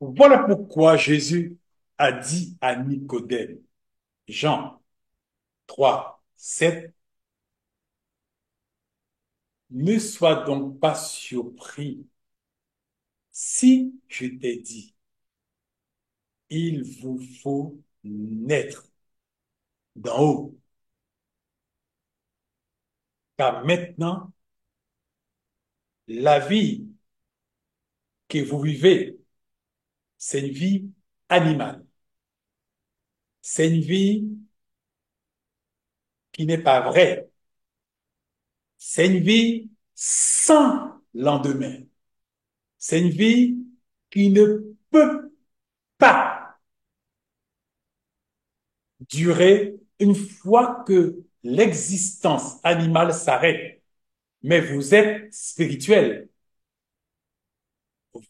Voilà pourquoi Jésus a dit à Nicodème, Jean 3, 7, ne sois donc pas surpris si je t'ai dit, il vous faut naître d'en haut. Car maintenant, la vie que vous vivez, c'est une vie animale. C'est une vie qui n'est pas vraie. C'est une vie sans lendemain. C'est une vie qui ne peut pas durer une fois que l'existence animale s'arrête. Mais vous êtes spirituel.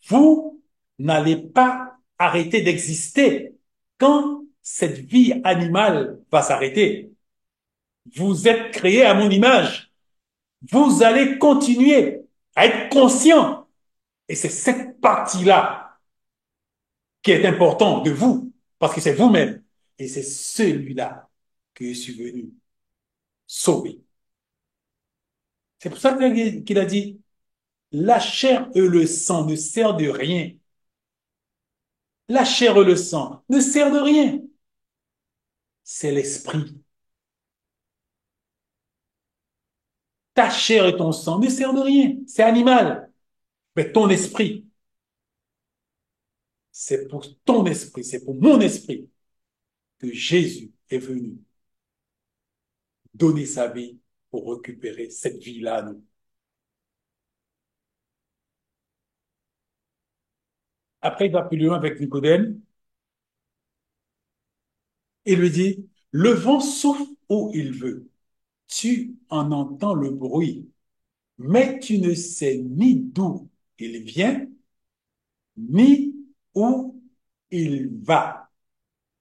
Vous n'allez pas arrêter d'exister quand cette vie animale va s'arrêter. Vous êtes créé à mon image. Vous allez continuer à être conscient. Et c'est cette partie-là qui est importante de vous, parce que c'est vous-même. Et c'est celui-là que je suis venu sauver. C'est pour ça qu'il a dit, la chair et le sang ne servent de rien. La chair et le sang ne servent de rien. C'est l'esprit. Ta chair et ton sang ne servent de rien. C'est animal. Mais ton esprit, c'est pour ton esprit, c'est pour mon esprit que Jésus est venu donner sa vie pour récupérer cette vie-là à nous. Après, il va plus loin avec Nicodème et lui dit, le vent souffle où il veut. Tu en entends le bruit, mais tu ne sais ni d'où il vient, ni où il va.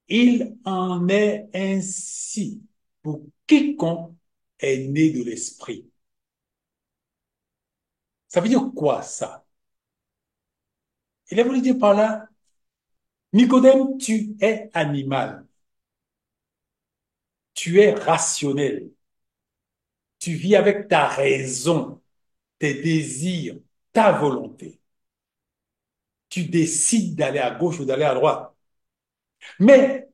Il en est ainsi pour quiconque est né de l'esprit. Ça veut dire quoi ça? Il a voulu dire par là, Nicodème, tu es animal, tu es rationnel, tu vis avec ta raison, tes désirs, ta volonté. Tu décides d'aller à gauche ou d'aller à droite. Mais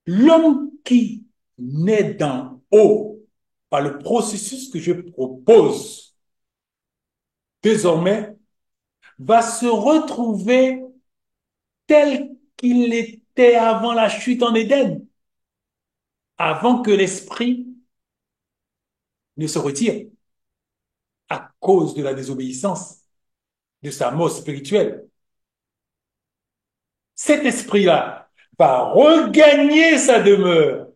l'homme qui naît d'en haut, par le processus que je propose, désormais, va se retrouver tel qu'il était avant la chute en Éden, avant que l'esprit ne se retire à cause de la désobéissance, de sa mort spirituelle. Cet esprit-là va regagner sa demeure.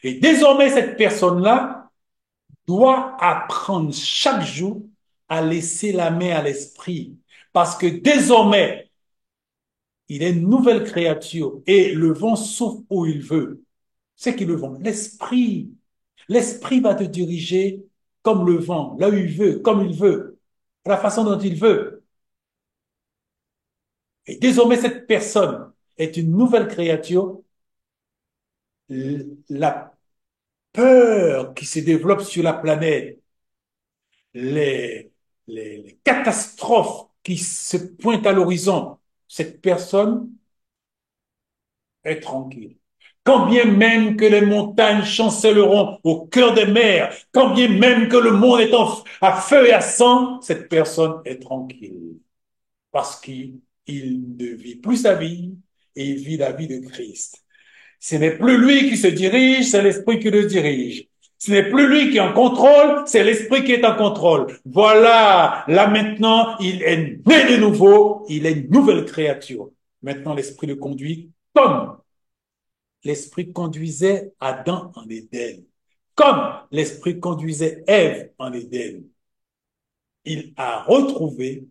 Et désormais, cette personne-là doit apprendre chaque jour à laisser la main à l'esprit. Parce que désormais, il est une nouvelle créature et le vent souffle où il veut. C'est qui le vent? L'esprit. L'esprit va te diriger comme le vent, là où il veut, comme il veut, de la façon dont il veut. Et désormais, cette personne est une nouvelle créature. La peur qui se développe sur la planète, les, les catastrophes qui se pointent à l'horizon, cette personne est tranquille. Quand bien même que les montagnes chancelleront au cœur des mers, quand bien même que le monde est à feu et à sang, cette personne est tranquille parce qu'il ne vit plus sa vie et il vit la vie de Christ. Ce n'est plus lui qui se dirige, c'est l'esprit qui le dirige. Ce n'est plus lui qui est en contrôle, c'est l'esprit qui est en contrôle. Voilà, là maintenant, il est né de nouveau, il est une nouvelle créature. Maintenant, l'esprit le conduit comme l'esprit conduisait Adam en Éden, comme l'esprit conduisait Ève en Éden. Il a retrouvé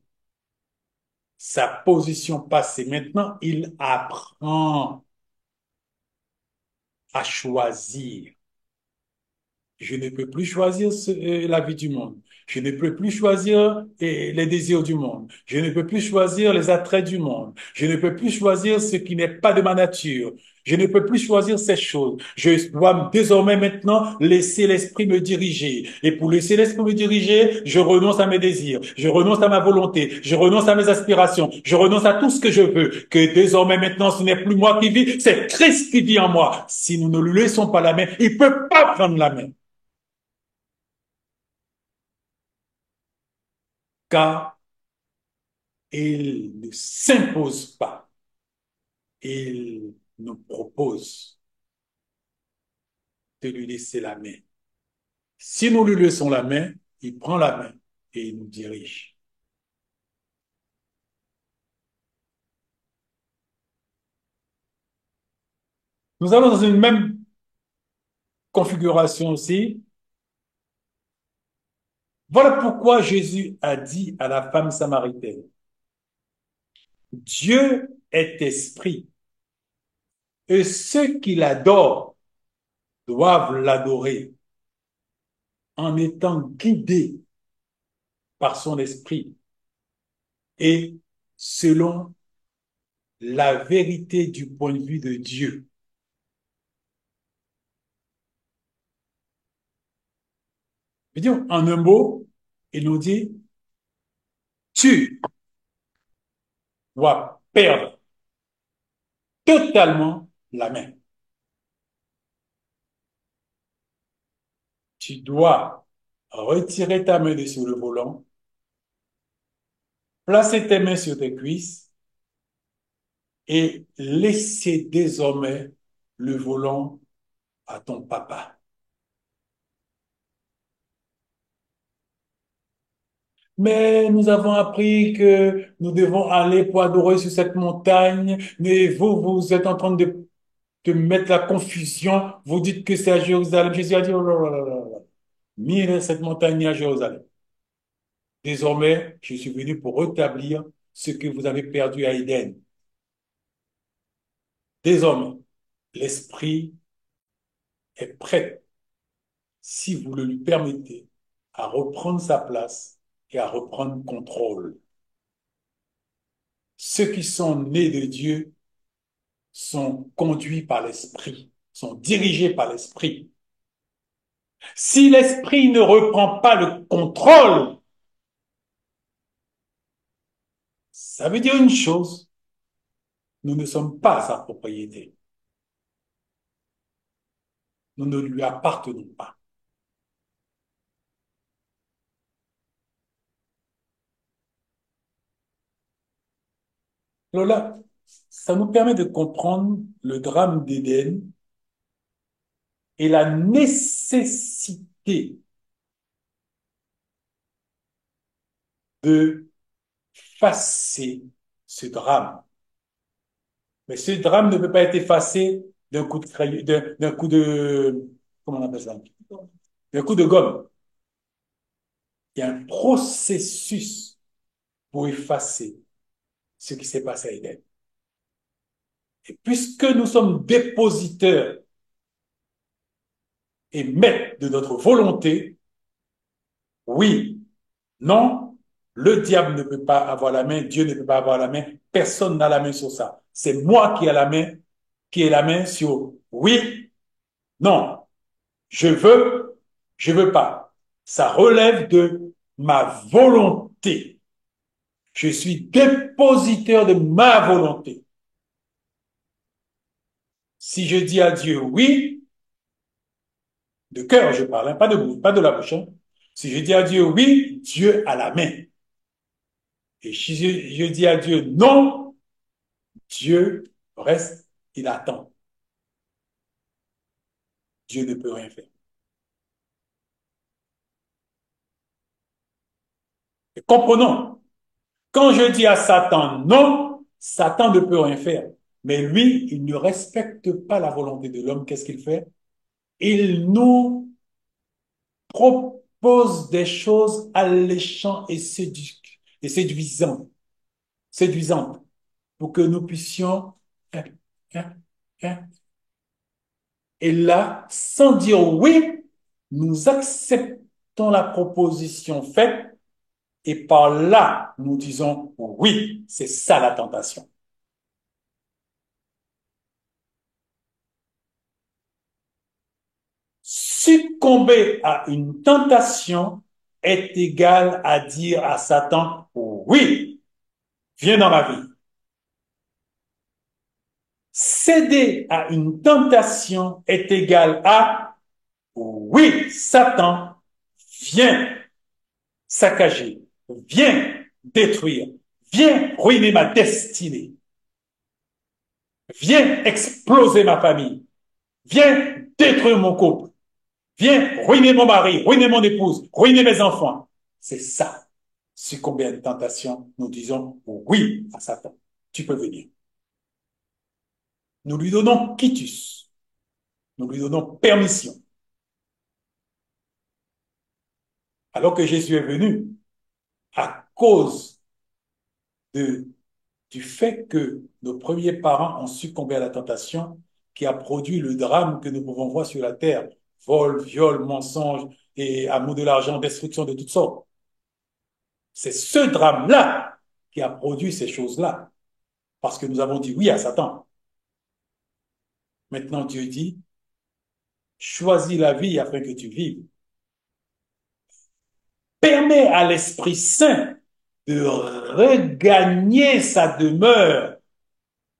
sa position passée. Maintenant, il apprend à choisir. Je ne peux plus choisir la vie du monde. Je ne peux plus choisir les désirs du monde. Je ne peux plus choisir les attraits du monde. Je ne peux plus choisir ce qui n'est pas de ma nature. Je ne peux plus choisir ces choses. Je dois désormais maintenant laisser l'esprit me diriger. Et pour laisser l'esprit me diriger, je renonce à mes désirs. Je renonce à ma volonté. Je renonce à mes aspirations. Je renonce à tout ce que je veux. Que désormais maintenant, ce n'est plus moi qui vis, c'est Christ qui vit en moi. Si nous ne lui laissons pas la main, il peut pas prendre la main. Car il ne s'impose pas. Il nous propose de lui laisser la main. Si nous lui laissons la main, il prend la main et il nous dirige. Nous allons dans une même configuration aussi. Voilà pourquoi Jésus a dit à la femme samaritaine, Dieu est esprit et ceux qui l'adorent doivent l'adorer en étant guidés par son esprit et selon la vérité du point de vue de Dieu. Je veux dire, en un mot, il nous dit, tu dois perdre totalement la main. Tu dois retirer ta main de sur le volant, placer tes mains sur tes cuisses et laisser désormais le volant à ton papa. Mais nous avons appris que nous devons aller pour adorer sur cette montagne, mais vous êtes en train de mettre la confusion. Vous dites que c'est à Jérusalem. Jésus a dit, oh là là là là là. Mire cette montagne à Jérusalem. Désormais, je suis venu pour rétablir ce que vous avez perdu à Éden. Désormais, l'esprit est prêt, si vous le lui permettez, à reprendre sa place et à reprendre contrôle. Ceux qui sont nés de Dieu sont conduits par l'esprit, sont dirigés par l'esprit. Si l'esprit ne reprend pas le contrôle, ça veut dire une chose, nous ne sommes pas sa propriété. Nous ne lui appartenons pas. Alors là, ça nous permet de comprendre le drame d'Éden et la nécessité de effacer ce drame. Mais ce drame ne peut pas être effacé d'un coup de crayon, d'un coup de, comment on appelle ça? D'un coup de gomme. Il y a un processus pour effacer ce qui s'est passé à Éden. Et puisque nous sommes dépositeurs et maîtres de notre volonté, oui, non, le diable ne peut pas avoir la main, Dieu ne peut pas avoir la main, personne n'a la main sur ça. C'est moi qui ai la main, qui ai la main sur oui, non, je veux, je veux pas. Ça relève de ma volonté. Je suis dépositeur de ma volonté. Si je dis à Dieu oui, de cœur je parle, hein, pas de bouche, pas de la bouche. Hein. Si je dis à Dieu oui, Dieu a la main. Et si je dis à Dieu non, Dieu reste, il attend. Dieu ne peut rien faire. Et comprenons, quand je dis à Satan non, Satan ne peut rien faire. Mais lui, il ne respecte pas la volonté de l'homme. Qu'est-ce qu'il fait? Il nous propose des choses alléchantes et séduisantes, pour que nous puissions, hein, hein, hein. Et là, sans dire oui, nous acceptons acceptons la proposition faite et par là, nous disons oui, c'est ça la tentation. Succomber à une tentation est égal à dire à Satan oui, viens dans ma vie. Céder à une tentation est égal à oui, Satan, viens saccager, viens détruire, viens ruiner ma destinée, viens exploser ma famille, viens détruire mon couple, viens ruiner mon mari, ruiner mon épouse, ruiner mes enfants. C'est ça. Succomber à une tentation, nous disons oui à Satan. Tu peux venir. Nous lui donnons quitus. Nous lui donnons permission. Alors que Jésus est venu à cause de, du fait que nos premiers parents ont succombé à la tentation qui a produit le drame que nous pouvons voir sur la terre. Vol, viol, mensonge et amour de l'argent, destruction de toutes sortes. C'est ce drame-là qui a produit ces choses-là. Parce que nous avons dit oui à Satan. Maintenant, Dieu dit, choisis la vie afin que tu vives. Permets à l'Esprit Saint de regagner sa demeure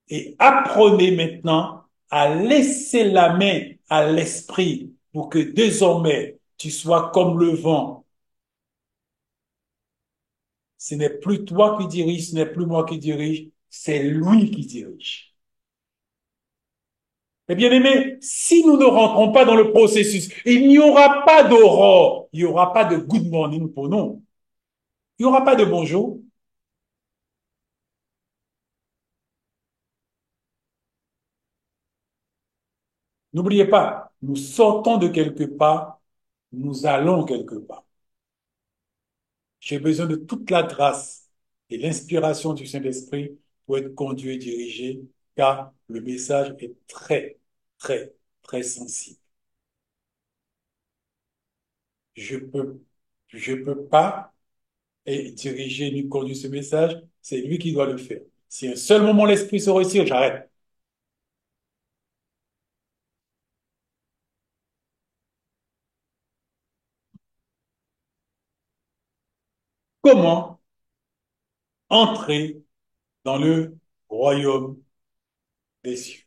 et apprenez maintenant à laisser la main à l'Esprit pour que désormais tu sois comme le vent. Ce n'est plus toi qui dirige, ce n'est plus moi qui dirige, c'est lui qui dirige. Mais bien aimé, si nous ne rentrons pas dans le processus, il n'y aura pas d'aurore, il n'y aura pas de good morning pour nous, il n'y aura pas de bonjour. N'oubliez pas, nous sortons de quelque part, nous allons quelque part. J'ai besoin de toute la grâce et l'inspiration du Saint-Esprit pour être conduit et dirigé, car le message est très, très, très sensible. Je peux, je peux pas diriger ni conduire ce message, c'est lui qui doit le faire. Si un seul moment l'Esprit se retire, j'arrête. Comment entrer dans le royaume des cieux?